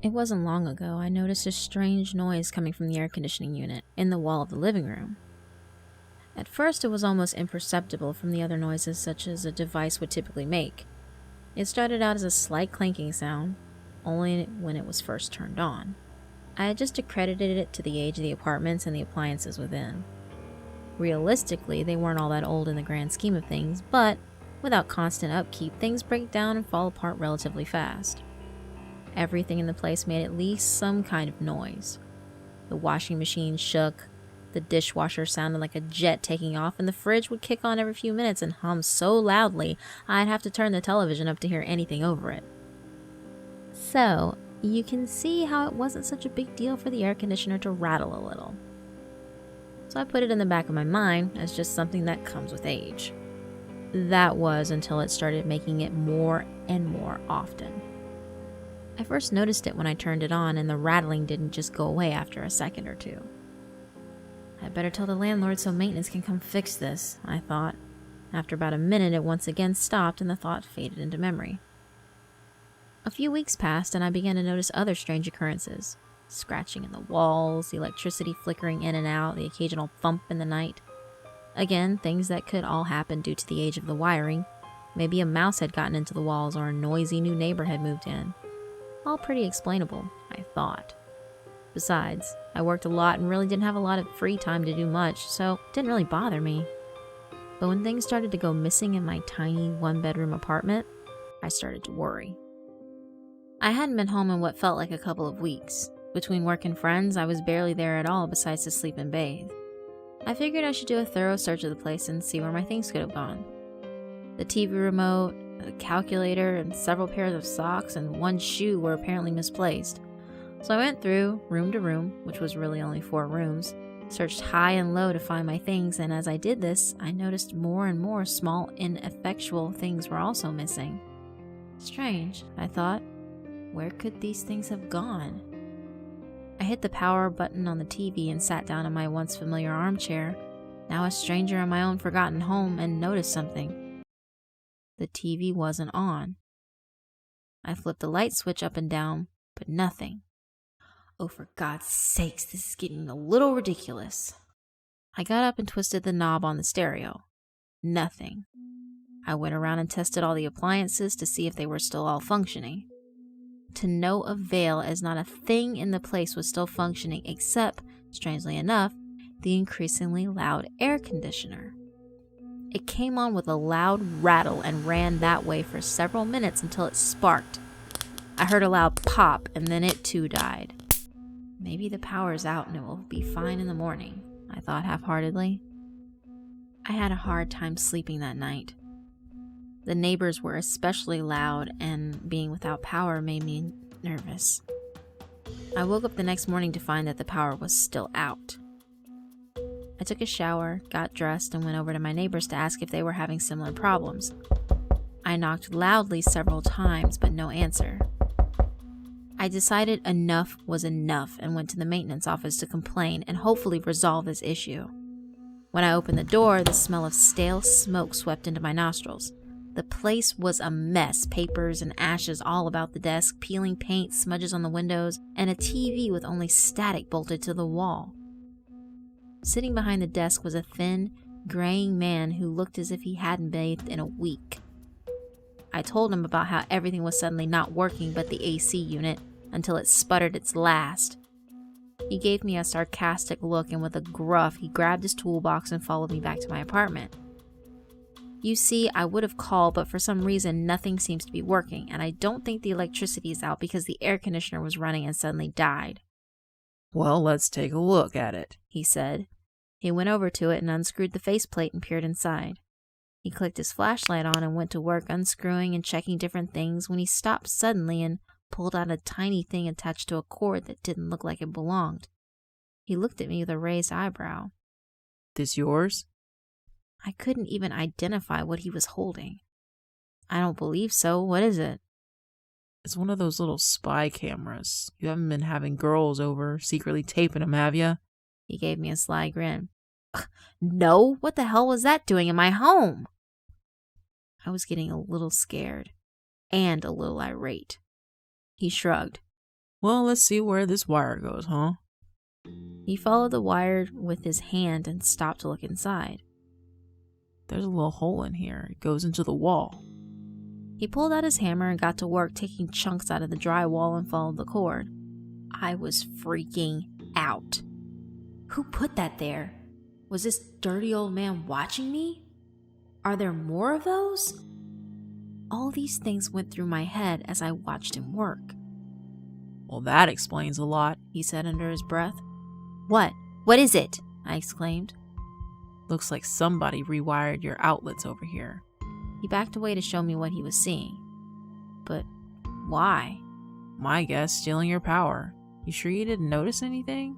It wasn't long ago I noticed a strange noise coming from the air conditioning unit in the wall of the living room. At first it was almost imperceptible from the other noises such as a device would typically make. It started out as a slight clanking sound, only when it was first turned on. I had just accredited it to the age of the apartments and the appliances within. Realistically, they weren't all that old in the grand scheme of things, but without constant upkeep, things break down and fall apart relatively fast. Everything in the place made at least some kind of noise. The washing machine shook, the dishwasher sounded like a jet taking off, and the fridge would kick on every few minutes and hum so loudly I'd have to turn the television up to hear anything over it. So, you can see how it wasn't such a big deal for the air conditioner to rattle a little. So I put it in the back of my mind as just something that comes with age. That was until it started making it more and more often. I first noticed it when I turned it on, and the rattling didn't just go away after a second or two. I'd better tell the landlord so maintenance can come fix this, I thought. After about a minute, it once again stopped and the thought faded into memory. A few weeks passed and I began to notice other strange occurrences. Scratching in the walls, the electricity flickering in and out, the occasional thump in the night. Again, things that could all happen due to the age of the wiring. Maybe a mouse had gotten into the walls or a noisy new neighbor had moved in. All pretty explainable, I thought. Besides, I worked a lot and really didn't have a lot of free time to do much, so it didn't really bother me. But when things started to go missing in my tiny one-bedroom apartment, I started to worry. I hadn't been home in what felt like a couple of weeks. Between work and friends, I was barely there at all besides to sleep and bathe. I figured I should do a thorough search of the place and see where my things could have gone. The TV remote, a calculator, and several pairs of socks and one shoe were apparently misplaced. So I went through room to room, which was really only 4 rooms, searched high and low to find my things, and as I did this, I noticed more and more small, ineffectual things were also missing. Strange, I thought. Where could these things have gone? I hit the power button on the TV and sat down in my once familiar armchair, now a stranger in my own forgotten home, and noticed something. The TV wasn't on. I flipped the light switch up and down, but nothing. Oh, for God's sakes, this is getting a little ridiculous. I got up and twisted the knob on the stereo. Nothing. I went around and tested all the appliances to see if they were still all functioning. To no avail, as not a thing in the place was still functioning except, strangely enough, the increasingly loud air conditioner. It came on with a loud rattle and ran that way for several minutes until it sparked. I heard a loud pop and then it too died. Maybe the power's out and it will be fine in the morning, I thought half-heartedly. I had a hard time sleeping that night. The neighbors were especially loud, and being without power made me nervous. I woke up the next morning to find that the power was still out. I took a shower, got dressed, and went over to my neighbors to ask if they were having similar problems. I knocked loudly several times, but no answer. I decided enough was enough and went to the maintenance office to complain and hopefully resolve this issue. When I opened the door, the smell of stale smoke swept into my nostrils. The place was a mess, papers and ashes all about the desk, peeling paint, smudges on the windows, and a TV with only static bolted to the wall. Sitting behind the desk was a thin, graying man who looked as if he hadn't bathed in a week. I told him about how everything was suddenly not working but the AC unit until it sputtered its last. He gave me a sarcastic look, and with a gruff, he grabbed his toolbox and followed me back to my apartment. You see, I would have called, but for some reason nothing seems to be working, and I don't think the electricity is out because the air conditioner was running and suddenly died. Well, let's take a look at it, he said. He went over to it and unscrewed the faceplate and peered inside. He clicked his flashlight on and went to work unscrewing and checking different things when he stopped suddenly and pulled out a tiny thing attached to a cord that didn't look like it belonged. He looked at me with a raised eyebrow. This yours? I couldn't even identify what he was holding. I don't believe so. What is it? It's one of those little spy cameras. You haven't been having girls over, secretly taping them, have you? He gave me a sly grin. No, what the hell was that doing in my home? I was getting a little scared and a little irate. He shrugged. Well, let's see where this wire goes, huh? He followed the wire with his hand and stopped to look inside. There's a little hole in here. It goes into the wall. He pulled out his hammer and got to work taking chunks out of the drywall and followed the cord. I was freaking out. Who put that there? Was this dirty old man watching me? Are there more of those? All these things went through my head as I watched him work. Well, that explains a lot, He said under his breath. What? What is it? I exclaimed. Looks like somebody rewired your outlets over here. He backed away to show me what he was seeing. But why? My guess, stealing your power. You sure you didn't notice anything?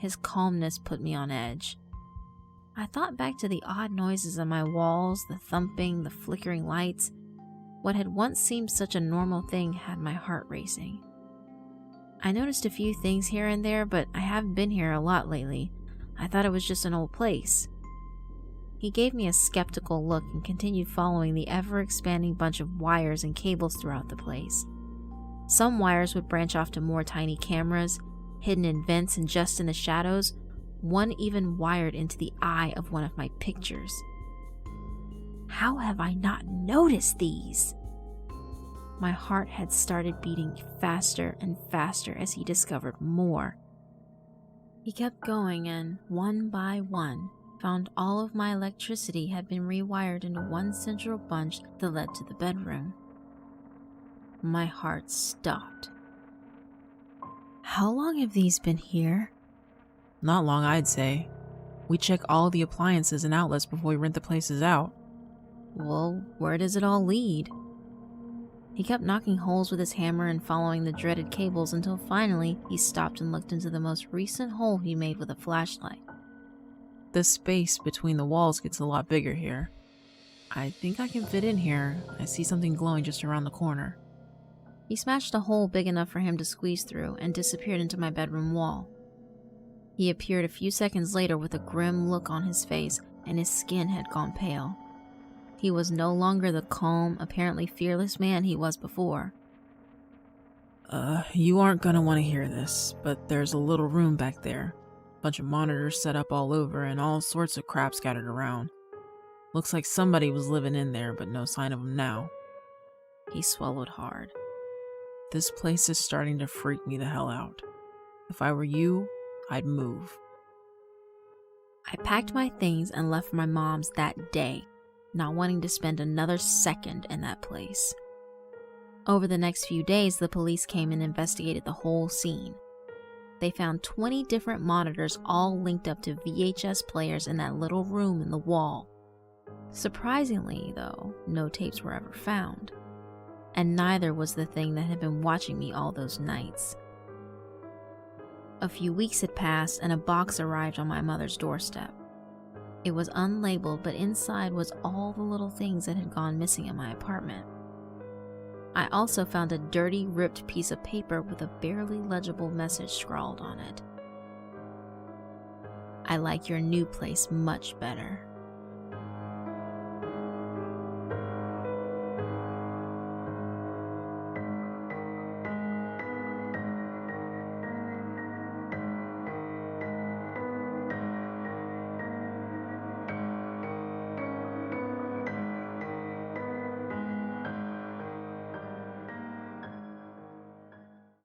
His calmness put me on edge. I thought back to the odd noises on my walls, the thumping, the flickering lights. What had once seemed such a normal thing had my heart racing. I noticed a few things here and there, but I haven't been here a lot lately. I thought it was just an old place. He gave me a skeptical look and continued following the ever-expanding bunch of wires and cables throughout the place. Some wires would branch off to more tiny cameras, hidden in vents and just in the shadows. One even wired into the eye of one of my pictures. How have I not noticed these? My heart had started beating faster and faster as he discovered more. He kept going and, one by one, found all of my electricity had been rewired into one central bunch that led to the bedroom. My heart stopped. How long have these been here? Not long, I'd say. We check all the appliances and outlets before we rent the places out. Well, where does it all lead? He kept knocking holes with his hammer and following the dreaded cables until finally he stopped and looked into the most recent hole he made with a flashlight. The space between the walls gets a lot bigger here. I think I can fit in here. I see something glowing just around the corner. He smashed a hole big enough for him to squeeze through and disappeared into my bedroom wall. He appeared a few seconds later with a grim look on his face, and his skin had gone pale. He was no longer the calm, apparently fearless man he was before. You aren't gonna want to hear this, but there's a little room back there. Bunch of monitors set up all over and all sorts of crap scattered around. Looks like somebody was living in there, but no sign of them now. He swallowed hard. This place is starting to freak me the hell out. If I were you, I'd move. I packed my things and left for my mom's that day, not wanting to spend another second in that place. Over the next few days, the police came and investigated the whole scene. They found 20 different monitors all linked up to VHS players in that little room in the wall. Surprisingly, though, no tapes were ever found. And neither was the thing that had been watching me all those nights. A few weeks had passed and a box arrived on my mother's doorstep. It was unlabeled, but inside was all the little things that had gone missing in my apartment. I also found a dirty, ripped piece of paper with a barely legible message scrawled on it. I like your new place much better.